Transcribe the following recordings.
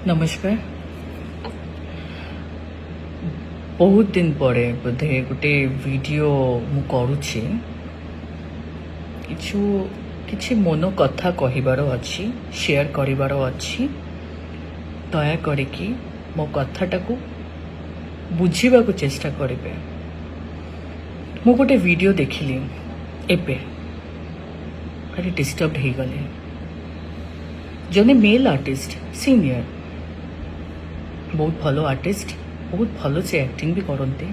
नमस्कार। बहुत दिन परे बोधे गोटे वीडियो मु करुछि किछु किछि मन कथा कहिबार अछि, शेयर करिबार अछि। दया करिकी मो कथाटाकू बुझिबाकू चेष्टा करिबे। मु गोटे वीडियो देखिली एबे खाली डिस्टर्ब हो गले। जने मेल आर्टिस्ट सीनियर बहुत भलो आर्टिस्ट, बहुत भलो से एक्टिंग भी करते।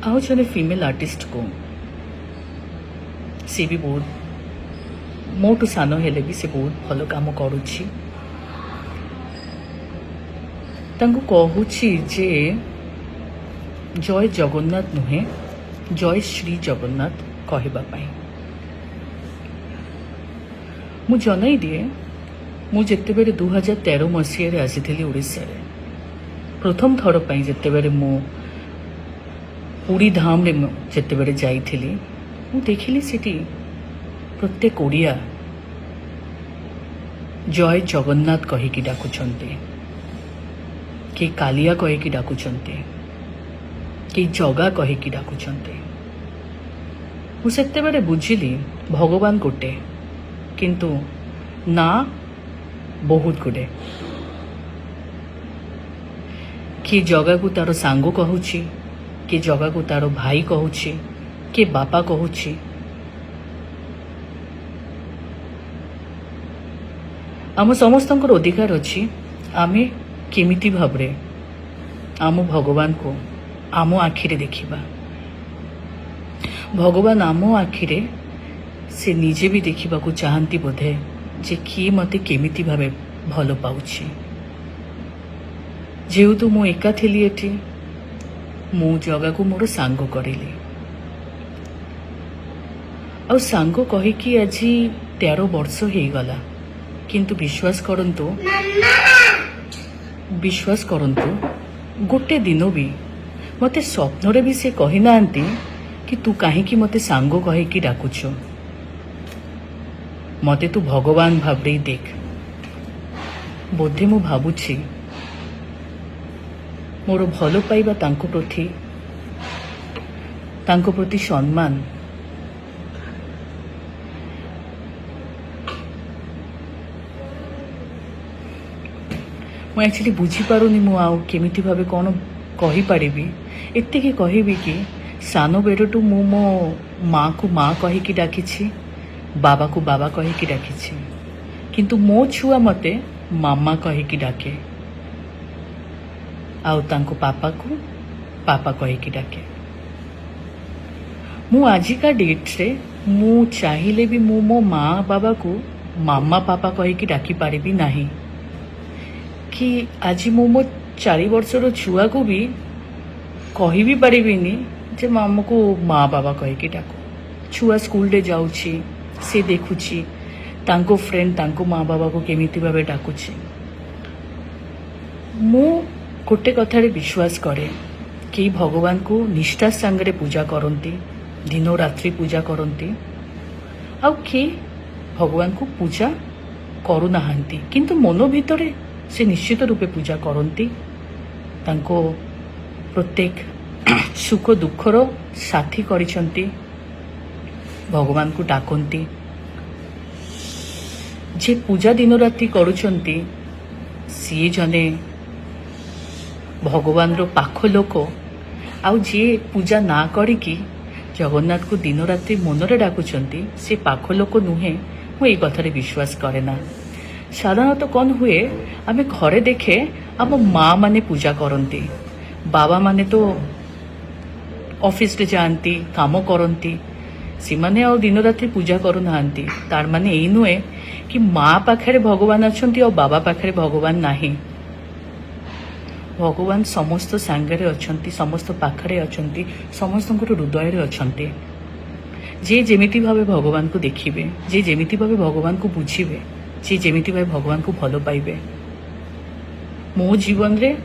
आउ जने फीमेल आर्टिस्ट को सी भी बहुत मोटू सान हेले भी से बहुत भलो काम करुछि। तांको कहूछि जे जय जगन्नाथ नुहे जय श्री जगन्नाथ कहबा पाई। मु जनाई दिए मु जेतेबेले 2013 मसीह आसी ओडिशा रे प्रथम थर पाई जेतेबेले मु पुरी धाम रे जेतेबेले जाइथिली मु देखिली सिटी प्रत्येक ओडिया जय जगन्नाथ कहिकी डाकुछन्ते, कि कालिया कहिकी डाकुछन्ते, कि जगा कहिकी डाकुछन्ते। मु सेतेबेले बुझिली भगवान गोटे किंतु ना बहुत गुडे। कि जगह को तार सांग कहूची, कि जगह को तार भाई कहूची, कि बापा कहूची। आम समस्तंकर अधिकार अछि आमे केमिति भाबरे आम भगवान को आम आखिरे देखिबा। भगवान आम आखिरे से निजे भी देखा चाहती बोधे जे किए मते केमिति भावे भल पाउछि। जेहेतु मु एका थिली एठी मु जगह को मोर सांग करिली आ सांग कहिकी आज 13 वर्ष हो गला। किंतु विश्वास करंतु गोटे दिन भी मते स्वप्न भी से कही नांती कि तू काहेकि मते सांग कहिकी डाकुछ, मते तू भगवान भाबरे देख। बोधे मु भाबुछि मोर भलो पाइबा तांको प्रति सम्मान मु एक्चुअली बुझी पारुनी मु आउ केमिति भाबे कोन कहि पारिबी। एतिकी कहिबी कि सानो बेरटू मु मो माँ को माँ कहिकी डाकिछि, बाबा को बाबा कहिकी डाकिछि, किंतु मो छुआ मते मामा कहिकी डाके आउ तांको पापा को पापा कहिकी डाके। मु आजिका डेट रे मु चाहिले भी मु मो माँ बाबा को मामा पापा कहिकी डाकी पारिबी नाही। कि आज मु मो 4 वर्षर छुआ को भी कहि भी पारिबिनी जे मामा को माँ बाबा कहिकी डाको। छुआ स्कूल रे जाउछि, से देखुछि तांको फ्रेंड तांको माँ बाबा को केमिति भावे डाकुछि। मु गोटे कथारे विश्वास करे कि भगवान को निष्ठा संगे पूजा करती, दिन रात्रि पूजा करती, आउ कि भगवान को पूजा करू नाहंती किंतु मन भितरे से निश्चित रूपे पूजा करती। तांको प्रत्येक सुख दुखर साथी करिसंती, भगवान को डाकती। जे पूजा दिन राति करुचंती सी जने भगवान रो पाख लोक। आउ जे पूजा ना करिकी जगन्नाथ को दिन राति मनरे डाकुचंती से पाख लोक नुहे। मु ए कथारे विश्वास करे ना। साधारणतः कौन हुए आमे घरे देखे आम माँ माने पूजा करती, बाबा माने तो ऑफिस रे जाती काम करती, सीमाने आ दिन राति पूजा करू नाहंती। तार माने एई नुहे कि माँ पाखरे भगवान अछंती और बाबा पाखरे भगवान नाही। भगवान समस्त सांगरे अछंती, समस्त पाखरे अछंती, समस्तंकर हृदय रे अछंती। जे जेमिति भावे भगवान को देखिबे, जे जेमिति भावे भगवान को बुझिबे, जे जेमिति भावे भगवान को भलो पाइबे। मो जीवन रे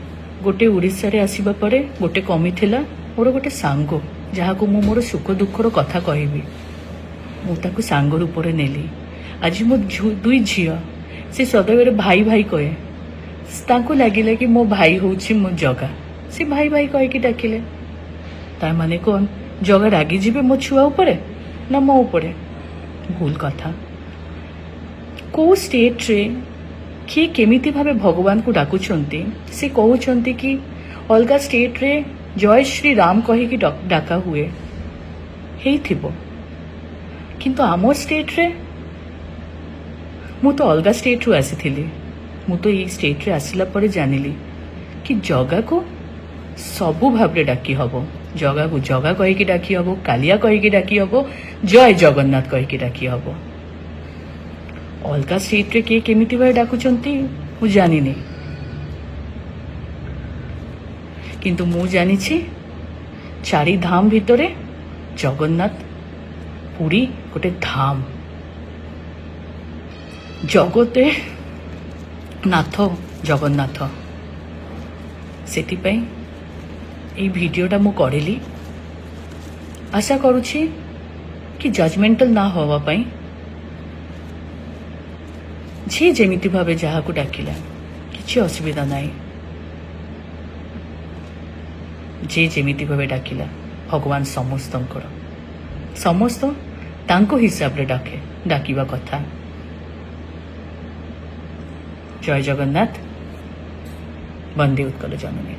गोटे ओडिशा रे आसीबा परे गोटे कमी थिला मोर गोटे सांग जहा को मो मोर सुख दुखर कथा कहबी। मु ताकू सांग रूप रे नेली। आज मो 2 झियो ସେ ସଦାବେଳେ ଭାଇ ଭାଇ କହେ। ତାଙ୍କୁ ଲାଗିଲା କି ମୋ ଭାଇ ହଉଛି ମୋ ଜଗା। ସେ ଭାଇ ଭାଇ କହିକି ଡାକିଲେ। ତା ମାନେ କ'ଣ ଜଗା ରାଗିଯିବେ ମୋ ଛୁଆ ଉପରେ ନା ମୋ ଉପରେ? ଭୁଲ କଥା। କେଉଁ ଷ୍ଟେଟ୍ରେ କିଏ କେମିତି ଭାବେ ଭଗବାନଙ୍କୁ ଡାକୁଛନ୍ତି, ସେ କହୁଛନ୍ତି କି ଅଲଗା ଷ୍ଟେଟ୍ରେ ଜୟ ଶ୍ରୀ ରାମ କହିକି ଡାକା ହୁଏ, ହେଇଥିବ। କିନ୍ତୁ ଆମ ଷ୍ଟେଟ୍ରେ, ମୁଁ ତ ଅଲଗା ଷ୍ଟେଟ୍ରୁ ଆସିଥିଲି, ମୁଁ ତ ଏଇ ଷ୍ଟେଟ୍ରେ ଆସିଲା ପରେ ଜାଣିଲି କି ଜଗାକୁ ସବୁ ଭାବରେ ଡାକି ହବ। ଜଗାକୁ ଜଗା କହିକି ଡାକି ହବ, କାଳିଆ କହିକି ଡାକି ହବ, ଜୟ ଜଗନ୍ନାଥ କହିକି ଡାକି ହବ। ଅଲଗା ଷ୍ଟେଟ୍ରେ କିଏ କେମିତି ଭାବେ ଡାକୁଛନ୍ତି ମୁଁ ଜାଣିନି, କିନ୍ତୁ ମୁଁ ଜାଣିଛି ଚାରି ଧାମ ଭିତରେ ଜଗନ୍ନାଥ ପୁରୀ ଗୋଟେ ଧାମ। ଜଗତେ ନାଥ ଜଗନ୍ନାଥ। ସେଥିପାଇଁ এই ভিডিওটা ମୁଁ କରିଲି। ଆଶା କରୁଛି କି ଜଜମେଣ୍ଟାଲ ନା ହେବା ପାଇଁ ଯିଏ ଯେମିତି ଭାବେ ଯାହାକୁ ଡାକିଲା କିଛି ଅସୁବିଧା ନାହିଁ। ଯିଏ ଯେମିତି ଭାବେ ଡାକିଲା ଭଗବାନ ସମସ୍ତଙ୍କର, ସମସ୍ତ ତାଙ୍କ ହିସାବରେ ଡାକିବା କଥା। ଜୟ ଜଗନ୍ନାଥ। ବନ୍ଦେ ଉତ୍କଳ ଜନନୀ।